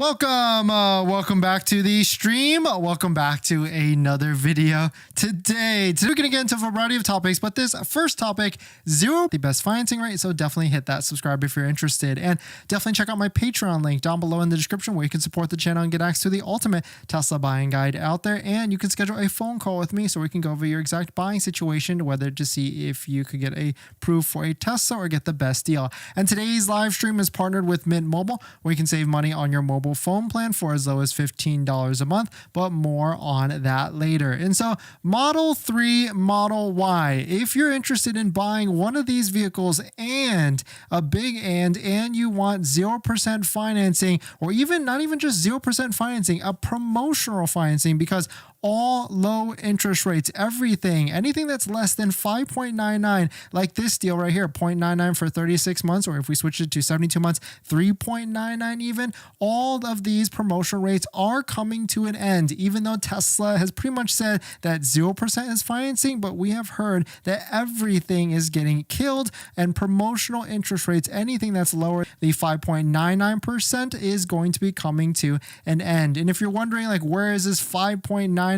Welcome back to the stream. Welcome back to another video. Today we're going to get into a variety of topics, but this first topic, the best financing rate. So definitely hit that subscribe if you're interested, and definitely check out my Patreon link down below in the description where you can support the channel and get access to the ultimate Tesla buying guide out there. And you can schedule a phone call with me so we can go over your exact buying situation, whether to see if you could get a proof for a Tesla or get the best deal. And today's live stream is partnered with Mint Mobile, where you can save money on your mobile phone plan for as low as $15 a month, but more on that later. And so Model 3, Model Y, if you're interested in buying one of these vehicles and a big and you want 0% financing, or even not even just 0% financing, a promotional financing, because all low interest rates, anything that's less than 5.99, like this deal right here, 0.99 for 36 months, or if we switch it to 72 months, 3.99 even, all of these promotional rates are coming to an end, even though Tesla has pretty much said that 0% is financing, but we have heard that everything is getting killed, and promotional interest rates, anything that's lower, the 5.99% is going to be coming to an end. And if you're wondering, like, where is this 5.99%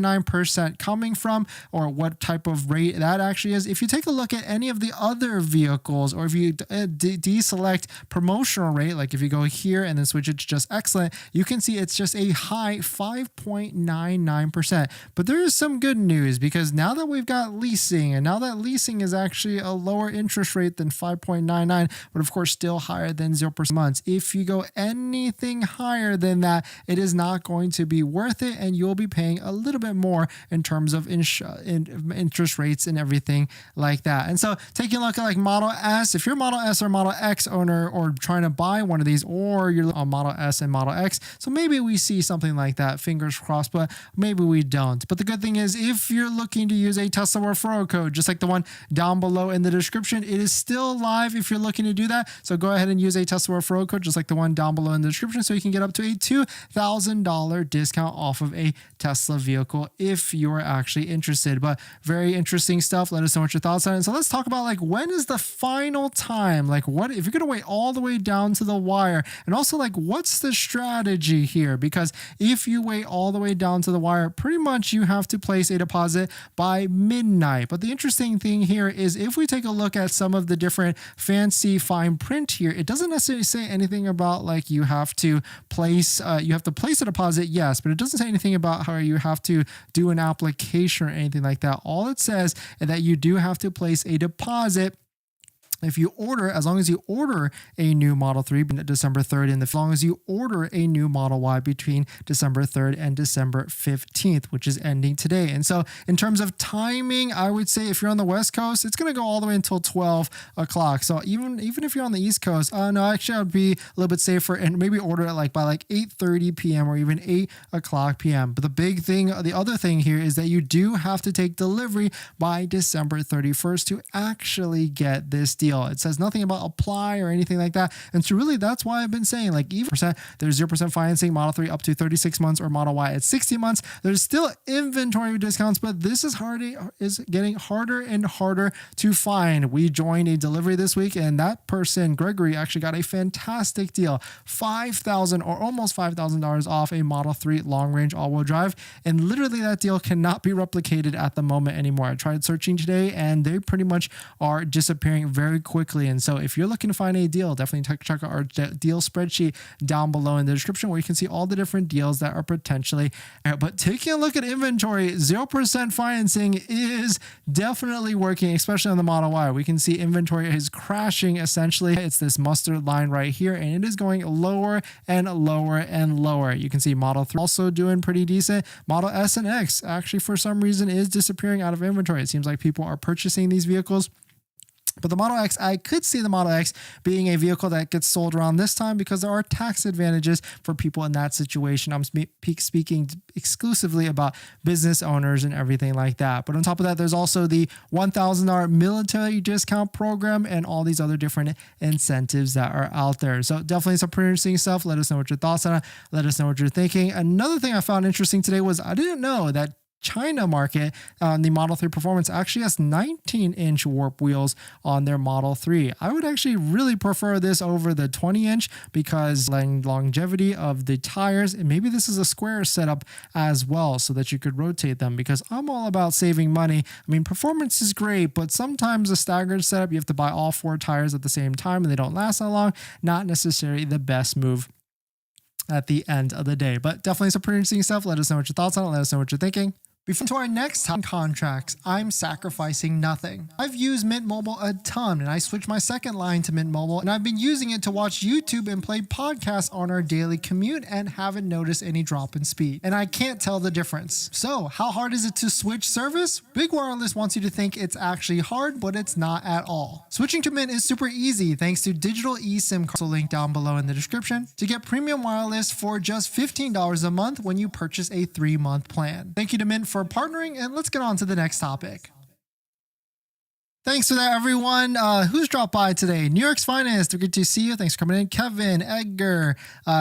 coming from, or what type of rate that actually is, if you take a look at any of the other vehicles, or if you deselect promotional rate, like if you go here and then switch it to just excellent, you can see it's just a high 5.99%. But there is some good news, because now that we've got leasing, and now that leasing is actually a lower interest rate than 5.99, but of course still higher than 0% months. If you go anything higher than that, it is not going to be worth it, and you'll be paying a little bit more in terms of interest rates and everything like that. And so taking a look at like Model S, if you're a Model S or Model X owner, or trying to buy one of these, or you're on Model S and Model X, so maybe we see something like that, fingers crossed, but maybe we don't. But the good thing is, if you're looking to use a Tesla referral code, just like the one down below in the description, it is still live if you're looking to do that. So go ahead and use a Tesla referral code, just like the one down below in the description, so you can get up to a $2,000 discount off of a Tesla vehicle if you're actually interested. But very interesting stuff. Let us know what your thoughts are. And so let's talk about, like, when is the final time? Like, what if you're going to wait all the way down to the wire? And also, like, what's the strategy here? Because if you wait all the way down to the wire, pretty much you have to place a deposit by midnight. But the interesting thing here is, if we take a look at some of the different fancy fine print here, it doesn't necessarily say anything about, like, you have to place a deposit, yes, but it doesn't say anything about how you have to do an application or anything like that. All it says is that you do have to place a deposit if you order, as long as you order a new Model 3 December 3rd, and as long as you order a new Model Y between December 3rd and December 15th, which is ending today. And so in terms of timing, I would say if you're on the West Coast, it's going to go all the way until 12 o'clock. So even if you're on the East Coast, no, actually I'd be a little bit safer and maybe order it by 8:30 p.m. or even 8 o'clock p.m. But the other thing here is that you do have to take delivery by December 31st to actually get this deal. It says nothing about apply or anything like that. And so really, that's why I've been saying, like, even there's 0% financing, Model 3 up to 36 months, or Model Y at 60 months. There's still inventory discounts, but this is getting harder and harder to find. We joined a delivery this week, and that person, Gregory, actually got a fantastic deal, $5,000 or almost $5,000 off a Model 3 long-range all-wheel drive. And literally, that deal cannot be replicated at the moment anymore. I tried searching today, and they pretty much are disappearing very quickly. And so if you're looking to find a deal, definitely check out our deal spreadsheet down below in the description, where you can see all the different deals that are potentially out. But taking a look at inventory, 0% financing is definitely working, especially on the Model Y. We can see inventory is crashing. Essentially, it's this mustard line right here, and it is going lower and lower and lower. You can see Model 3 also doing pretty decent. Model S and X actually, for some reason, is disappearing out of inventory. It seems like people are purchasing these vehicles. But the Model X, I could see the Model X being a vehicle that gets sold around this time, because there are tax advantages for people in that situation. I'm speaking exclusively about business owners and everything like that. But on top of that, there's also the $1,000 military discount program and all these other different incentives that are out there. So definitely some pretty interesting stuff. Let us know what your thoughts are. Let us know what you're thinking. Another thing I found interesting today was, I didn't know that China market, the Model 3 Performance actually has 19-inch warp wheels on their Model 3. I would actually really prefer this over the 20-inch because longevity of the tires, and maybe this is a square setup as well so that you could rotate them, because I'm all about saving money. I mean, performance is great, but sometimes a staggered setup, you have to buy all 4 tires at the same time and they don't last that long. Not necessarily the best move at the end of the day, but definitely some pretty interesting stuff. Let us know what your thoughts on it. Let us know what you're thinking. Before to our next contracts, I'm sacrificing nothing. I've used Mint Mobile a ton, and I switched my second line to Mint Mobile, and I've been using it to watch YouTube and play podcasts on our daily commute and haven't noticed any drop in speed. And I can't tell the difference. So how hard is it to switch service? Big Wireless wants you to think it's actually hard, but it's not at all. Switching to Mint is super easy thanks to digital eSIM cards, link down below in the description, to get premium wireless for just $15 a month when you purchase a 3-month plan. Thank you to Mint for partnering, and let's get on to the next topic. Thanks for that, everyone. Who's dropped by today? New York's Finest, good to see you. Thanks for coming in. Kevin, Edgar,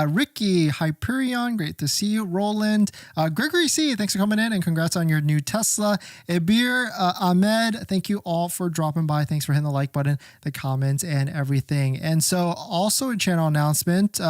Ricky, Hyperion, great to see you. Roland, Gregory C, thanks for coming in, and congrats on your new Tesla. Ebir, Ahmed, thank you all for dropping by. Thanks for hitting the like button, the comments, and everything. And so also a channel announcement,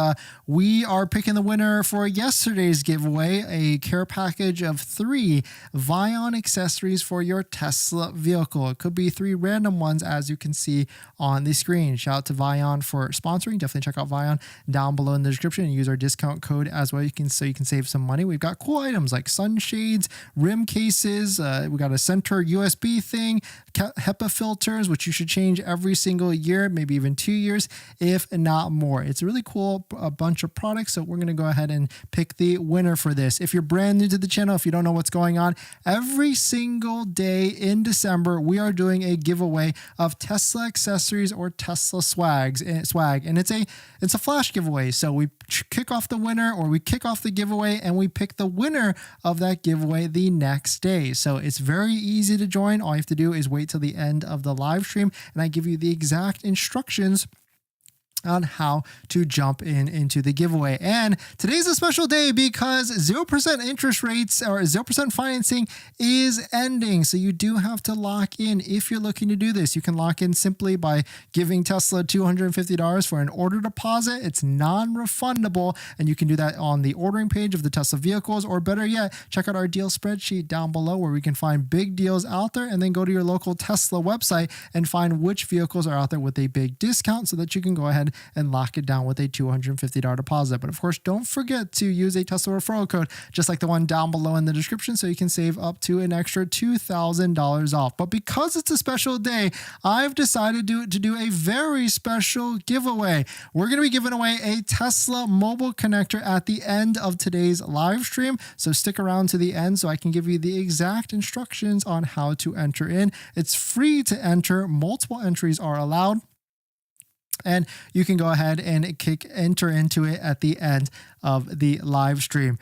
we are picking the winner for yesterday's giveaway, a care package of 3 Vion accessories for your Tesla vehicle. It could be 3 random ones, as you can see on the screen. Shout out to Vion for sponsoring. Definitely check out Vion down below in the description and use our discount code as well. You can save some money. We've got cool items like sunshades, rim cases. We got a center USB thing, HEPA filters, which you should change every single year, maybe even 2 years, if not more. It's a really cool bunch of products. So we're going to go ahead and pick the winner for this. If you're brand new to the channel, if you don't know what's going on, every single day in December, we are doing a giveaway of Tesla accessories or Tesla swag, and it's a flash giveaway. So we kick off the winner, or we kick off the giveaway, and we pick the winner of that giveaway the next day. So it's very easy to join. All you have to do is wait till the end of the live stream, and I give you the exact instructions on how to jump into the giveaway. And today's a special day because 0% interest rates or 0% financing is ending. So you do have to lock in if you're looking to do this. You can lock in simply by giving Tesla $250 for an order deposit. It's non-refundable, and you can do that on the ordering page of the Tesla vehicles, or better yet, check out our deal spreadsheet down below where we can find big deals out there, and then go to your local Tesla website and find which vehicles are out there with a big discount so that you can go ahead and lock it down with a $250 deposit. But of course, don't forget to use a Tesla referral code, just like the one down below in the description, so you can save up to an extra $2,000 off. But because it's a special day, I've decided to do a very special giveaway. We're going to be giving away a Tesla mobile connector at the end of today's live stream. So stick around to the end so I can give you the exact instructions on how to enter in. It's free to enter. Multiple entries are allowed, and you can go ahead and enter into it at the end of the live stream.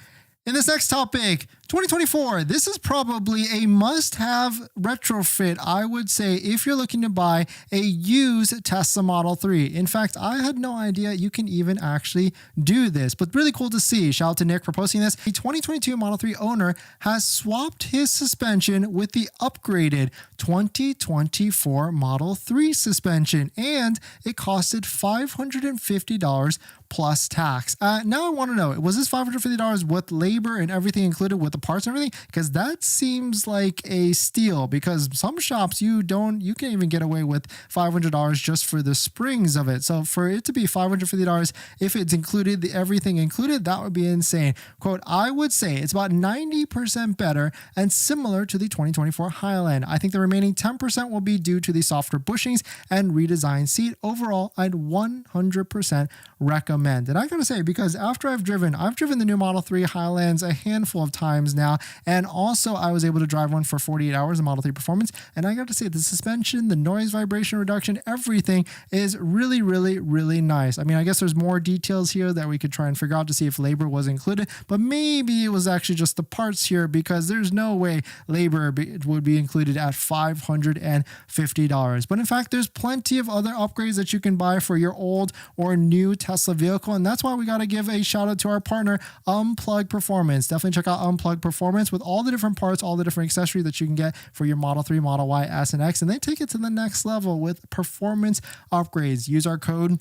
In this next topic, 2024, this is probably a must-have retrofit, I would say, if you're looking to buy a used Tesla Model 3. In fact, I had no idea you can even actually do this, but really cool to see. Shout out to Nick for posting this. The 2022 Model 3 owner has swapped his suspension with the upgraded 2024 Model 3 suspension, and it costed $550 plus tax. Now I want to know, was this $550 with labor and everything included with the parts and everything? Because that seems like a steal, because some shops you can't even get away with $500 just for the springs of it. So for it to be $550, if it's included, everything included, that would be insane. Quote, I would say it's about 90% better and similar to the 2024 Highland. I think the remaining 10% will be due to the softer bushings and redesigned seat. Overall, I'd 100% recommend. And I gotta say, because after I've driven the new Model 3 Highlands a handful of times now, and also I was able to drive one for 48 hours in Model 3 Performance, and I got to say, the suspension, the noise vibration reduction, everything is really, really, really nice. I mean, I guess there's more details here that we could try and figure out to see if labor was included, but maybe it was actually just the parts here, because there's no way labor would be included at $550. But in fact, there's plenty of other upgrades that you can buy for your old or new Tesla vehicle, and that's why we got to give a shout out to our partner, Unplugged Performance. Definitely check out Unplugged solid performance with all the different parts, all the different accessories that you can get for your Model 3, Model Y, S, and X. And they take it to the next level with performance upgrades. Use our code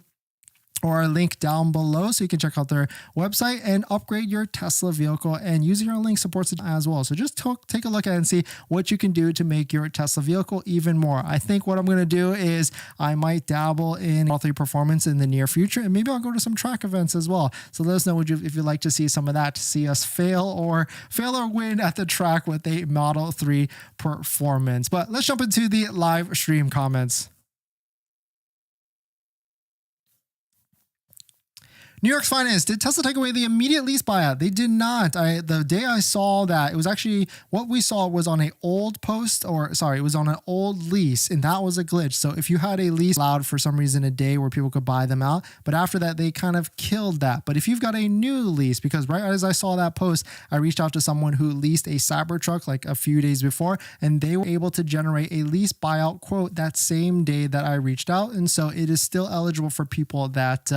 or a link down below so you can check out their website and upgrade your Tesla vehicle, and using our link supports it as well. So just take a look at it and see what you can do to make your Tesla vehicle even more. I think what I'm going to do is I might dabble in Model 3 performance in the near future, and maybe I'll go to some track events as well. So let us know if you'd like to see some of that, to see us fail or win at the track with a Model 3 performance. But let's jump into the live stream comments. New York's Finest, did Tesla take away the immediate lease buyout? They did not. The day I saw that, it was actually, what we saw was on an old post, or sorry, it was on an old lease, and that was a glitch. So if you had a lease allowed for some reason a day where people could buy them out, but after that, they kind of killed that. But if you've got a new lease, because right as I saw that post, I reached out to someone who leased a Cybertruck like a few days before, and they were able to generate a lease buyout quote that same day that I reached out. And so it is still eligible for people that,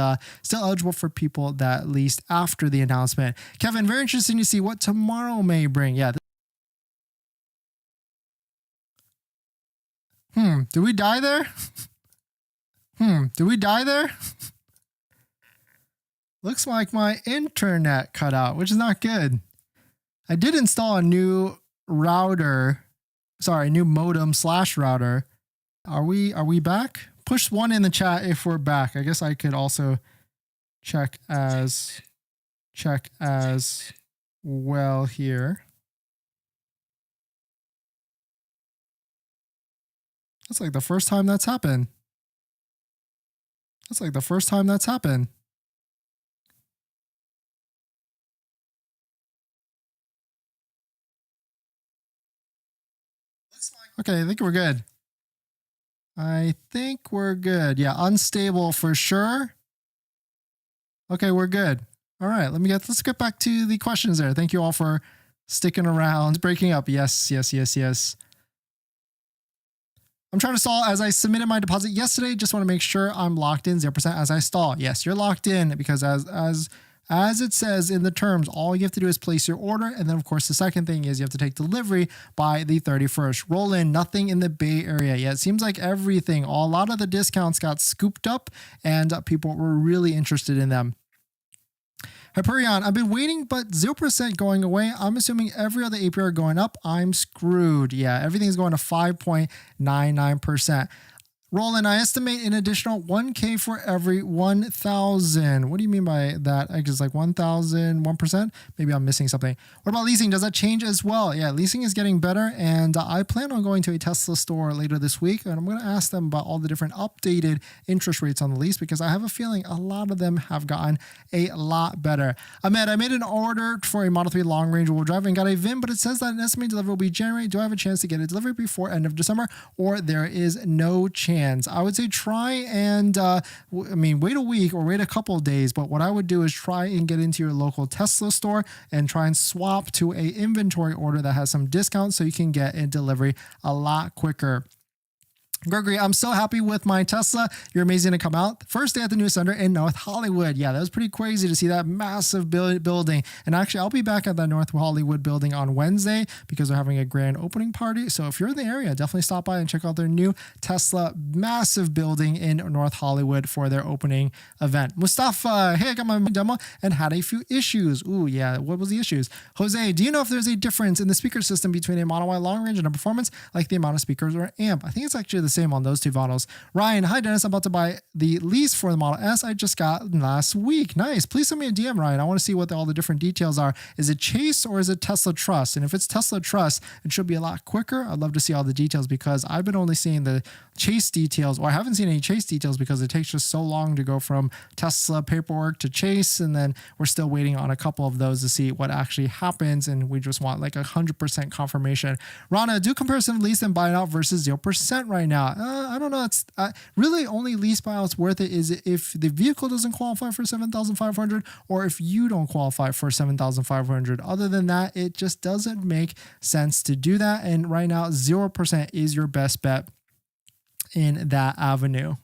leased after the announcement. Kevin, very interesting to see what tomorrow may bring. Yeah. Did we die there? Did we die there? Looks like my internet cut out, which is not good. I did install a new router. Sorry, new modem / router. Are we back? Push 1 in the chat if we're back. I guess I could also check as well here. That's like the first time that's happened. Okay, I think we're good. Yeah, unstable for sure. Okay, we're good. All right, let's get back to the questions there. Thank you all for sticking around. Breaking up. Yes. I'm trying to stall as I submitted my deposit yesterday. Just want to make sure I'm locked in 0% as I stall. Yes, you're locked in because as it says in the terms, all you have to do is place your order. And then, of course, the second thing is you have to take delivery by the 31st. Roll in, nothing in the Bay Area. Yeah, it seems like everything, a lot of the discounts got scooped up and people were really interested in them. Hyperion, I've been waiting, but 0% going away. I'm assuming every other APR going up. I'm screwed. Yeah, everything's going to 5.99%. Roland, I estimate an additional 1K for every 1,000. What do you mean by that? I guess like 1,000, 1%? Maybe I'm missing something. What about leasing? Does that change as well? Yeah, leasing is getting better. And I plan on going to a Tesla store later this week. And I'm going to ask them about all the different updated interest rates on the lease, because I have a feeling a lot of them have gotten a lot better. Ahmed, I made an order for a Model 3 long range wheel drive and got a VIN, but it says that an estimated delivery will be January. Do I have a chance to get a delivery before end of December, or there is no chance? I would say try and, wait a week or wait a couple of days. But what I would do is try and get into your local Tesla store and try and swap to a inventory order that has some discounts so you can get a delivery a lot quicker. Gregory, I'm so happy with my Tesla. You're amazing to come out. First day at the new center in North Hollywood. Yeah, that was pretty crazy to see that massive building. And actually, I'll be back at that North Hollywood building on Wednesday because they're having a grand opening party. So if you're in the area, definitely stop by and check out their new Tesla massive building in North Hollywood for their opening event. Mustafa, hey, I got my demo and had a few issues. Ooh, yeah, what was the issues? Jose, do you know if there's a difference in the speaker system between a Model Y long range and a performance, like the amount of speakers or amp? I think it's actually the same on those two models. Ryan, hi Dennis, I'm about to buy the lease for the Model S I just got last week. Nice. Please send me a DM, Ryan. I want to see what all the different details are. Is it Chase or is it Tesla Trust? And if it's Tesla Trust, it should be a lot quicker. I'd love to see all the details because I've been only seeing the Chase details, or I haven't seen any Chase details because it takes just so long to go from Tesla paperwork to Chase, and then we're still waiting on a couple of those to see what actually happens, and we just want like 100% confirmation. Rana, do comparison of lease and buy it out versus 0% right now. I don't know. It's really only lease buyouts worth it is if the vehicle doesn't qualify for 7,500 or if you don't qualify for 7,500. Other than that, it just doesn't make sense to do that. And right now, 0% is your best bet in that avenue.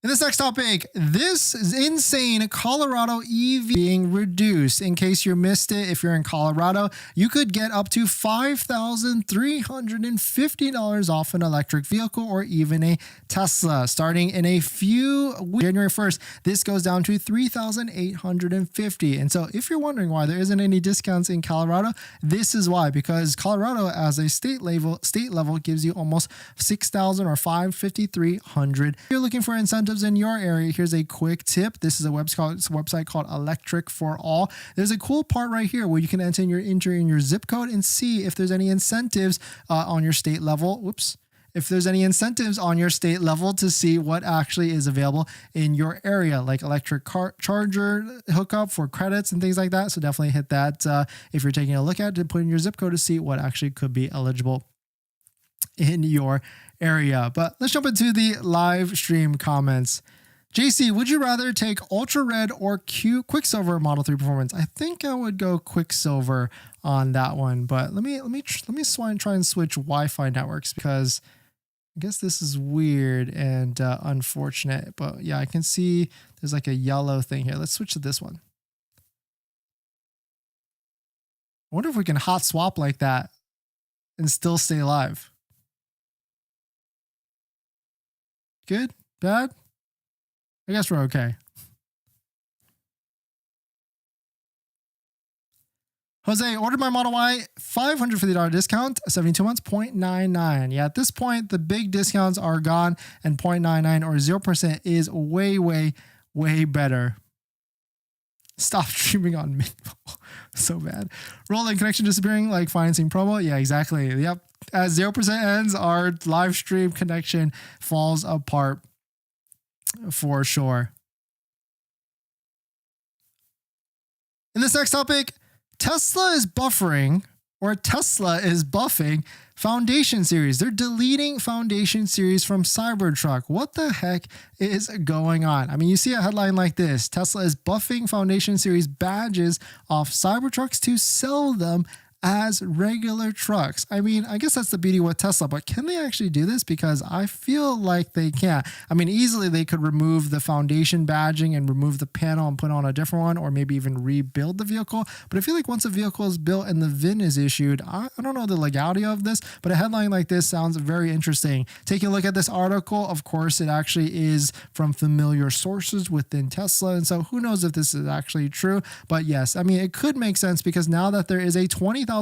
In this next topic, this is insane Colorado EV being reduced. In case you missed it, if you're in Colorado, you could get up to $5,350 off an electric vehicle or even a Tesla. Starting in a few weeks, January 1st, this goes down to $3,850. And so if you're wondering why there isn't any discounts in Colorado, this is why, because Colorado as a state level gives you almost $6,000 or $5,300. If you're looking for incentives in your area, here's a quick tip. This is a website called Electric for All. There's a cool part right here where you can enter in your zip code and see if there's any incentives on your state level. Whoops. If there's any incentives on your state level to see what actually is available in your area, like electric car charger hookup for credits and things like that. So definitely hit that if you're taking a look at it, put in your zip code to see what actually could be eligible in your area. But let's jump into the live stream comments. JC, would you rather take Ultra Red or Quicksilver Model 3 Performance? I think I would go Quicksilver on that one, but let me try and switch Wi-Fi networks because I guess this is weird and unfortunate. But yeah, I can see there's like a yellow thing here. Let's switch to this one. I wonder if we can hot swap like that and still stay live. Good? Bad? I guess we're okay. Jose, ordered my Model Y, $550 discount, 72 months, 0.99. Yeah, at this point, the big discounts are gone and 0.99 or 0% is way, way, way better. Stop streaming on Mint. So bad. Rolling connection disappearing like financing promo. Yeah, exactly. Yep. As 0% ends, our live stream connection falls apart for sure. In this next topic, Tesla is buffering Foundation Series. They're deleting Foundation Series from Cybertruck. What the heck is going on? I mean, you see a headline like this: Tesla is buffing Foundation Series badges off Cybertrucks to sell them as regular trucks. I mean, I guess that's the beauty with Tesla, but can they actually do this? Because I feel like they can't. I mean, easily they could remove the foundation badging and remove the panel and put on a different one, or maybe even rebuild the vehicle. But I feel like once a vehicle is built and the VIN is issued, I don't know the legality of this, but a headline like this sounds very interesting. Taking a look at this article, of course, it actually is from familiar sources within Tesla. And so who knows if this is actually true, but yes, I mean, it could make sense because now that there is a $20,000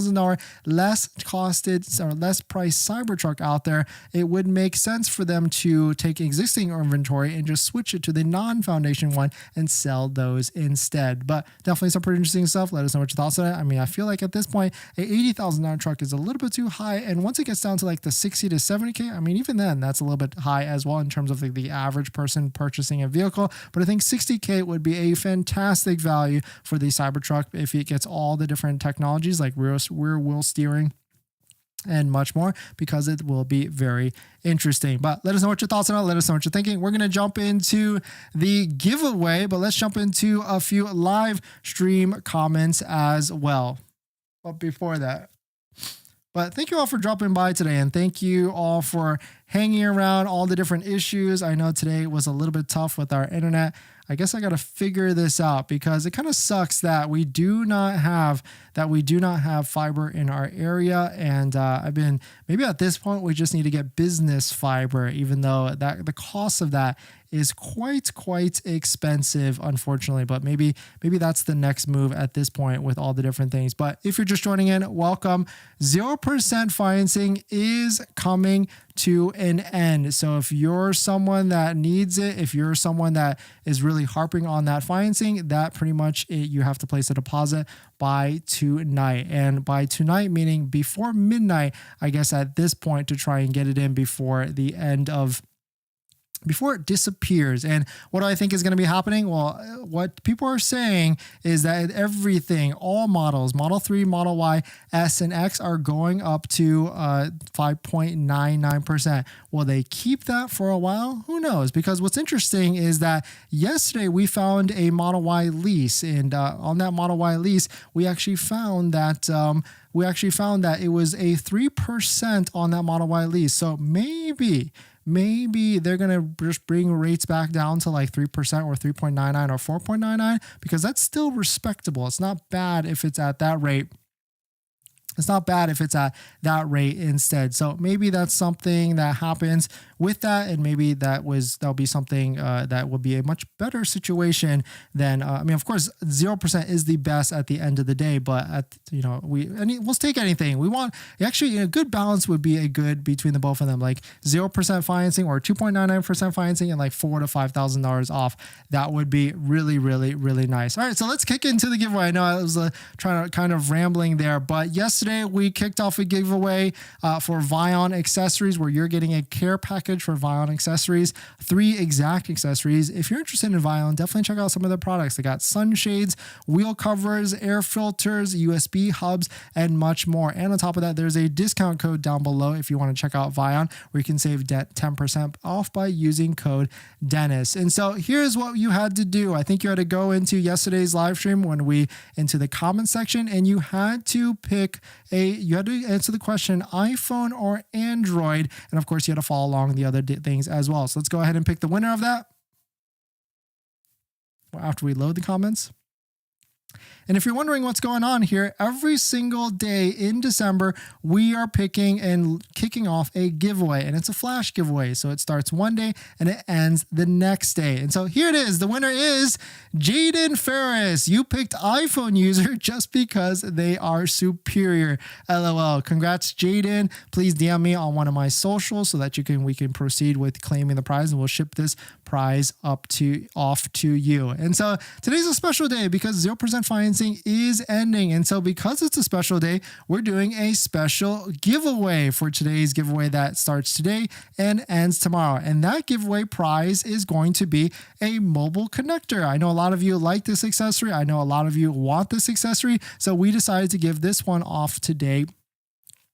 less costed or less priced Cybertruck out there, it would make sense for them to take existing inventory and just switch it to the non-foundation one and sell those instead. But definitely some pretty interesting stuff. Let us know what your thoughts on it. I mean, I feel like at this point, a $80,000 truck is a little bit too high. And once it gets down to like the 60 to 70K, I mean, even then that's a little bit high as well in terms of like the average person purchasing a vehicle. But I think 60K would be a fantastic value for the Cybertruck if it gets all the different technologies like rear wheel steering and much more, because it will be very interesting. But let us know what your thoughts on it. Let us know what you're thinking. We're going to jump into the giveaway, but let's jump into a few live stream comments as well. But before that, thank you all for dropping by today, and thank you all for hanging around all the different issues. I know today was a little bit tough with our internet. I guess I got to figure this out because it kind of sucks that we do not have fiber in our area. And maybe at this point, we just need to get business fiber, even though that the cost of that is quite expensive, unfortunately. But maybe that's the next move at this point with all the different things. But if you're just joining in, welcome. 0% financing is coming to an end. So if you're someone that needs it, if you're someone that is really harping on that financing, that pretty much you have to place a deposit by tonight. And by tonight, meaning before midnight, I guess at this point, to try and get it in before the end of before it disappears. And what I think is going to be happening, well, what people are saying is that everything, all models, Model 3, Model Y, S, and X are going up to 5.99%. Will they keep that for a while? Who knows? Because what's interesting is that yesterday we found a Model Y lease, and on that Model Y lease, we actually found that it was a 3% on that Model Y lease. So maybe maybe they're going to just bring rates back down to like 3% or 3.99 or 4.99, because that's still respectable. It's not bad if it's at that rate. It's not bad if it's at that rate instead. So maybe that's something that happens with that, and maybe that'll be something that will be a much better situation than I mean, of course, 0% is the best at the end of the day, but we'll take anything we want. Actually, a good balance would be a good between the both of them, like 0% financing or 2.99% financing and like $4,000 to $5,000 off. That would be really, really, really nice. All right, so let's kick into the giveaway. I know I was trying to kind of rambling there, but yesterday we kicked off a giveaway for Vion accessories, where you're getting a care package for Vion accessories, 3 exact accessories. If you're interested in Vion, definitely check out some of their products. They got sunshades, wheel covers, air filters, USB hubs, and much more. And on top of that, there's a discount code down below if you want to check out Vion, where you can save 10% off by using code Dennis. And so here's what you had to do. I think you had to go into yesterday's live stream into the comment section, and you had to you had to answer the question iPhone or Android, and of course you had to follow along the other things as well. So let's go ahead and pick the winner of that after we load the comments. And if you're wondering what's going on here, every single day in December, we are picking and kicking off a giveaway, and it's a flash giveaway. So it starts one day and it ends the next day. And so here it is. The winner is Jaden Ferris. You picked iPhone user just because they are superior. LOL. Congrats, Jaden. Please DM me on one of my socials so that we can proceed with claiming the prize, and we'll ship this prize off to you. And so today's a special day because 0% financing is ending. And so because it's a special day, we're doing a special giveaway for today's giveaway that starts today and ends tomorrow. And that giveaway prize is going to be a mobile connector. I know a lot of you like this accessory. I know a lot of you want this accessory. So we decided to give this one off today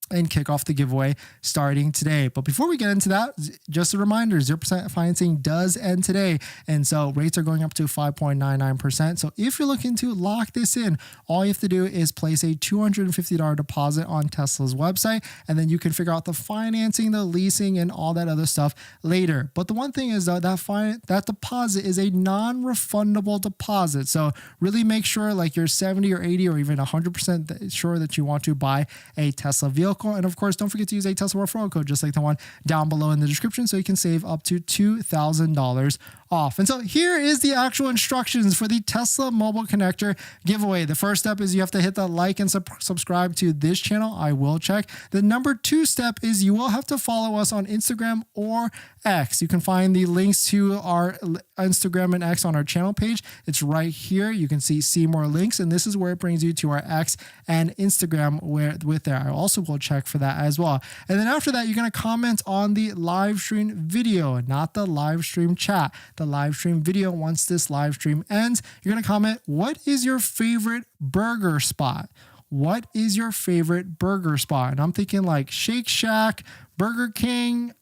and kick off the giveaway starting today. But before we get into that, just a reminder, 0% financing does end today. And so rates are going up to 5.99%. So if you're looking to lock this in, all you have to do is place a $250 deposit on Tesla's website, and then you can figure out the financing, the leasing, and all that other stuff later. But the one thing is though, that deposit is a non-refundable deposit. So really make sure like you're 70 or 80 or even 100% sure that you want to buy a Tesla vehicle. And of course, don't forget to use a Tesla referral code, just like the one down below in the description, so you can save up to $2,000 off. And so here is the actual instructions for the Tesla mobile connector giveaway. The first step is you have to hit the like and subscribe to this channel. I will check. The number 2 step is you will have to follow us on Instagram or X. You can find the links to our Instagram and X on our channel page. It's right here. You can see more links, and this is where it brings you to our X and Instagram with there. I also will check for that as well. And then after that, you're going to comment on the live stream video, not the live stream chat. The live stream video. Once this live stream ends, you're going to comment, what is your favorite burger spot? What is your favorite burger spot? And I'm thinking like Shake Shack, Burger King,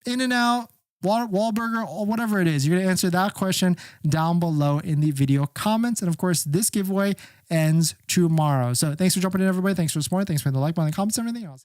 In-N-Out, Wahlburger, or whatever it is. You're going to answer that question down below in the video comments. And of course, this giveaway ends tomorrow. So thanks for jumping in, everybody. Thanks for supporting. Thanks for the like button, the comments, and everything else.